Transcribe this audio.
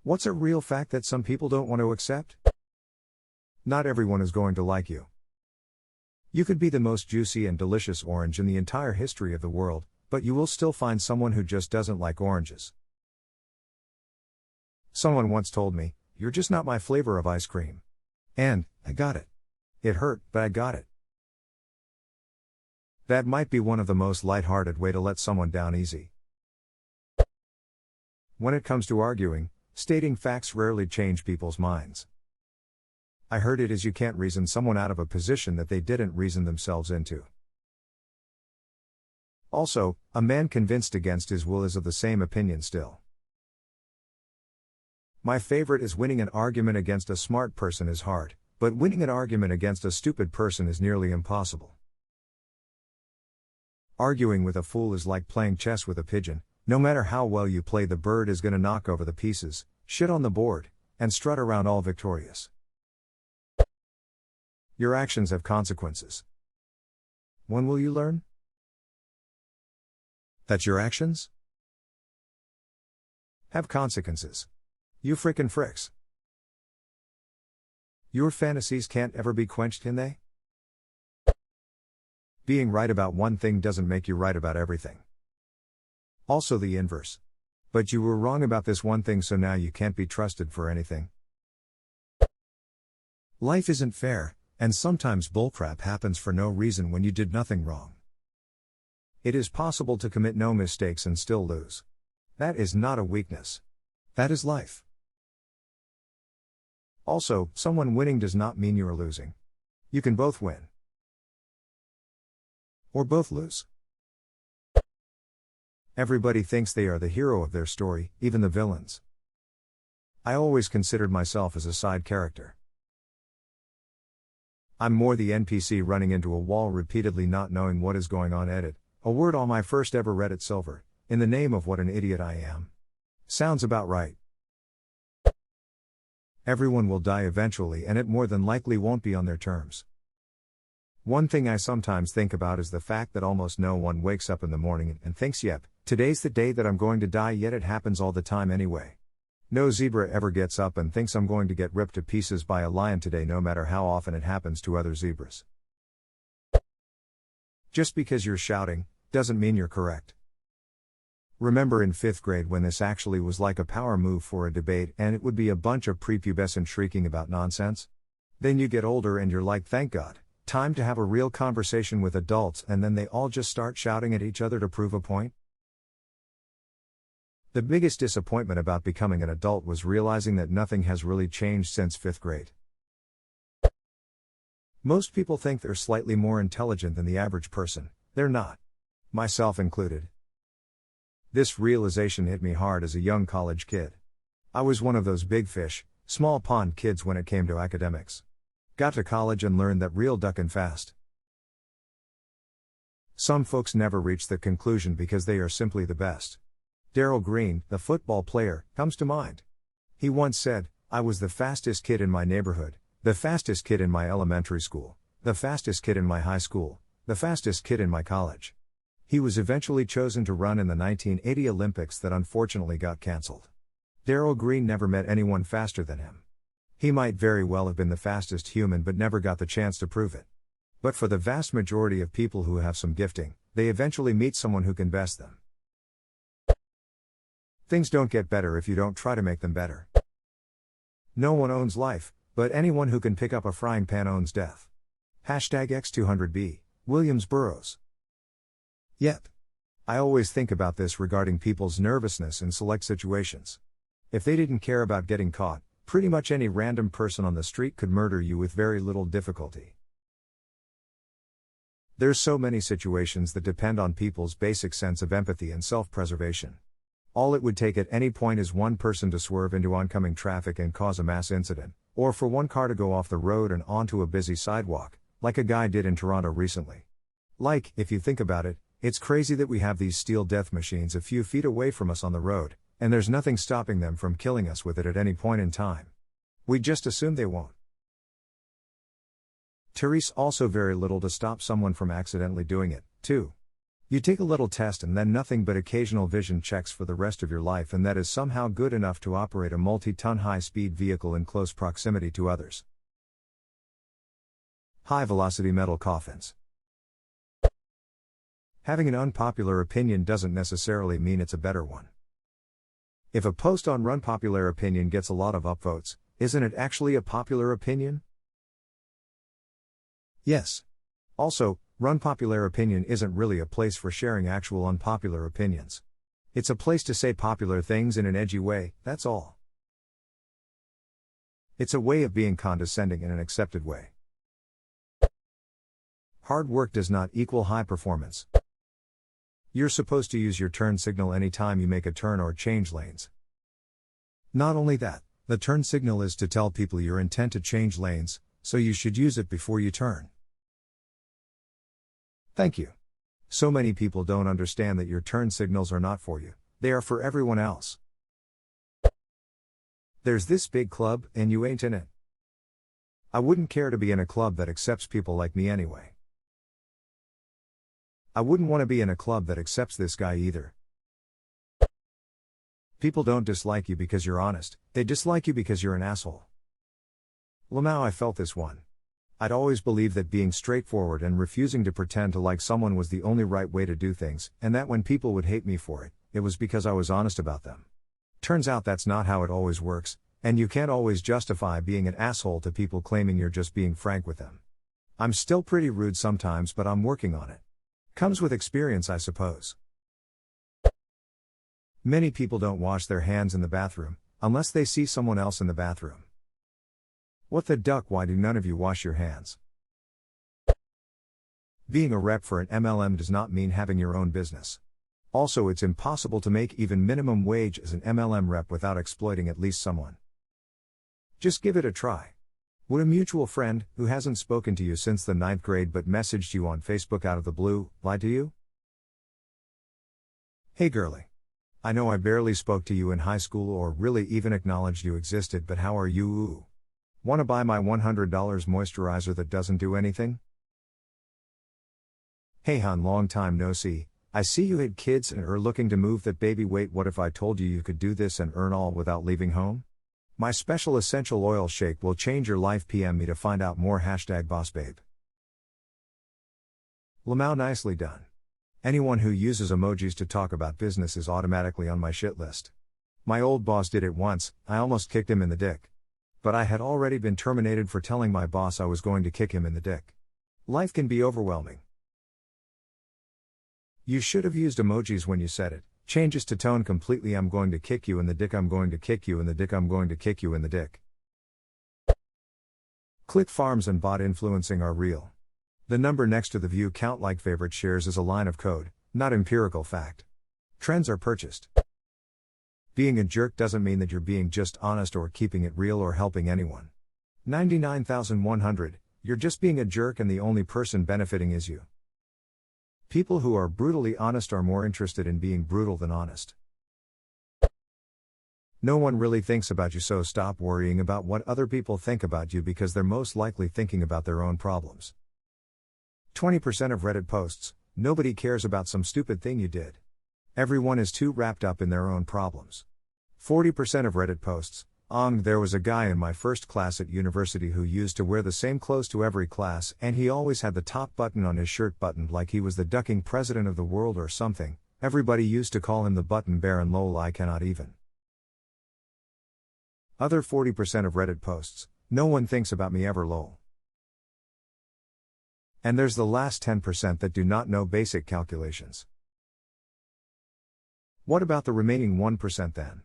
What's a real fact that some people don't want to accept? Not everyone is going to like you. You could be the most juicy and delicious orange in the entire history of the world, but you will still find someone who just doesn't like oranges. Someone once told me, "You're just not my flavor of ice cream." And, I got it. It hurt, but I got it. That might be one of the most lighthearted way to let someone down easy. When it comes to arguing, stating facts rarely change people's minds. I heard it as you can't reason someone out of a position that they didn't reason themselves into. Also, a man convinced against his will is of the same opinion still. My favorite is winning an argument against a smart person is hard, but winning an argument against a stupid person is nearly impossible. Arguing with a fool is like playing chess with a pigeon. No matter how well you play, the bird is gonna knock over the pieces, shit on the board, and strut around all victorious. Your actions have consequences. When will you learn? That your actions have consequences. You frickin' fricks. Your fantasies can't ever be quenched, can they? Being right about one thing doesn't make you right about everything. Also the inverse. But you were wrong about this one thing, so now you can't be trusted for anything. Life isn't fair, and sometimes bullcrap happens for no reason when you did nothing wrong. It is possible to commit no mistakes and still lose. That is not a weakness. That is life. Also, someone winning does not mean you are losing. You can both win. Or both lose. Everybody thinks they are the hero of their story, even the villains. I always considered myself as a side character. I'm more the NPC running into a wall repeatedly not knowing what is going on. Edit, a word on my first ever Reddit silver, in the name of what an idiot I am. Sounds about right. Everyone will die eventually, and it more than likely won't be on their terms. One thing I sometimes think about is the fact that almost no one wakes up in the morning and thinks, yep, today's the day that I'm going to die, yet it happens all the time anyway. No zebra ever gets up and thinks I'm going to get ripped to pieces by a lion today, no matter how often it happens to other zebras. Just because you're shouting, doesn't mean you're correct. Remember in 5th grade when this actually was like a power move for a debate and it would be a bunch of prepubescent shrieking about nonsense? Then you get older and you're like, thank God, time to have a real conversation with adults, and then they all just start shouting at each other to prove a point? The biggest disappointment about becoming an adult was realizing that nothing has really changed since 5th grade. Most people think they're slightly more intelligent than the average person. They're not. Myself included. This realization hit me hard as a young college kid. I was one of those big fish, small pond kids when it came to academics. Got to college and learned that real duckin' fast. Some folks never reach the conclusion because they are simply the best. Darryl Green, the football player, comes to mind. He once said, "I was the fastest kid in my neighborhood, the fastest kid in my elementary school, the fastest kid in my high school, the fastest kid in my college." He was eventually chosen to run in the 1980 Olympics that unfortunately got cancelled. Darryl Green never met anyone faster than him. He might very well have been the fastest human but never got the chance to prove it. But for the vast majority of people who have some gifting, they eventually meet someone who can best them. Things don't get better if you don't try to make them better. No one owns life, but anyone who can pick up a frying pan owns death. #X200B, Williams Burroughs. Yep. I always think about this regarding people's nervousness in select situations. If they didn't care about getting caught, pretty much any random person on the street could murder you with very little difficulty. There's so many situations that depend on people's basic sense of empathy and self-preservation. All it would take at any point is one person to swerve into oncoming traffic and cause a mass incident, or for one car to go off the road and onto a busy sidewalk, like a guy did in Toronto recently. Like, if you think about it, it's crazy that we have these steel death machines a few feet away from us on the road, and there's nothing stopping them from killing us with it at any point in time. We just assume they won't. Therese also very little to stop someone from accidentally doing it, too. You take a little test and then nothing but occasional vision checks for the rest of your life, and that is somehow good enough to operate a multi-ton high-speed vehicle in close proximity to others. High-velocity metal coffins. Having an unpopular opinion doesn't necessarily mean it's a better one. If a post on unpopular opinion gets a lot of upvotes, isn't it actually a popular opinion? Yes. Also, unpopular opinion isn't really a place for sharing actual unpopular opinions. It's a place to say popular things in an edgy way, that's all. It's a way of being condescending in an accepted way. Hard work does not equal high performance. You're supposed to use your turn signal anytime you make a turn or change lanes. Not only that, the turn signal is to tell people your intent to change lanes, so you should use it before you turn. Thank you. So many people don't understand that your turn signals are not for you, they are for everyone else. There's this big club, and you ain't in it. I wouldn't care to be in a club that accepts people like me anyway. I wouldn't want to be in a club that accepts this guy either. People don't dislike you because you're honest, they dislike you because you're an asshole. Lamau, I felt this one. I'd always believed that being straightforward and refusing to pretend to like someone was the only right way to do things, and that when people would hate me for it, it was because I was honest about them. Turns out that's not how it always works, and you can't always justify being an asshole to people claiming you're just being frank with them. I'm still pretty rude sometimes, but I'm working on it. Comes with experience, I suppose. Many people don't wash their hands in the bathroom, unless they see someone else in the bathroom. What the duck, why do none of you wash your hands? Being a rep for an MLM does not mean having your own business. Also, it's impossible to make even minimum wage as an MLM rep without exploiting at least someone. Just give it a try. Would a mutual friend, who hasn't spoken to you since the 9th grade but messaged you on Facebook out of the blue, lie to you? Hey girlie. I know I barely spoke to you in high school or really even acknowledged you existed, but how are you? Ooh. Wanna buy my $100 moisturizer that doesn't do anything? Hey hon, long time no see. I see you had kids and are looking to move that baby. Wait, what if I told you you could do this and earn all without leaving home? My special essential oil shake will change your life. PM me to find out more. #bossbabe. Lamau, nicely done. Anyone who uses emojis to talk about business is automatically on my shit list. My old boss did it once, I almost kicked him in the dick. But I had already been terminated for telling my boss I was going to kick him in the dick. Life can be overwhelming. You should have used emojis when you said it. Changes to tone completely. I'm going to kick you in the dick. I'm going to kick you in the dick. I'm going to kick you in the dick. Click farms and bot influencing are real. The number next to the view count like favorite shares is a line of code, not empirical fact. Trends are purchased. Being a jerk doesn't mean that you're being just honest or keeping it real or helping anyone. 99,100, you're just being a jerk and the only person benefiting is you. People who are brutally honest are more interested in being brutal than honest. No one really thinks about you, so stop worrying about what other people think about you because they're most likely thinking about their own problems. 20% of Reddit posts, nobody cares about some stupid thing you did. Everyone is too wrapped up in their own problems. 40% of Reddit posts, there was a guy in my first class at university who used to wear the same clothes to every class, and he always had the top button on his shirt buttoned like he was the ducking president of the world or something. Everybody used to call him the button baron. Lol, I cannot even. Other 40% of Reddit posts, no one thinks about me ever. Lol. And there's the last 10% that do not know basic calculations. What about the remaining 1% then?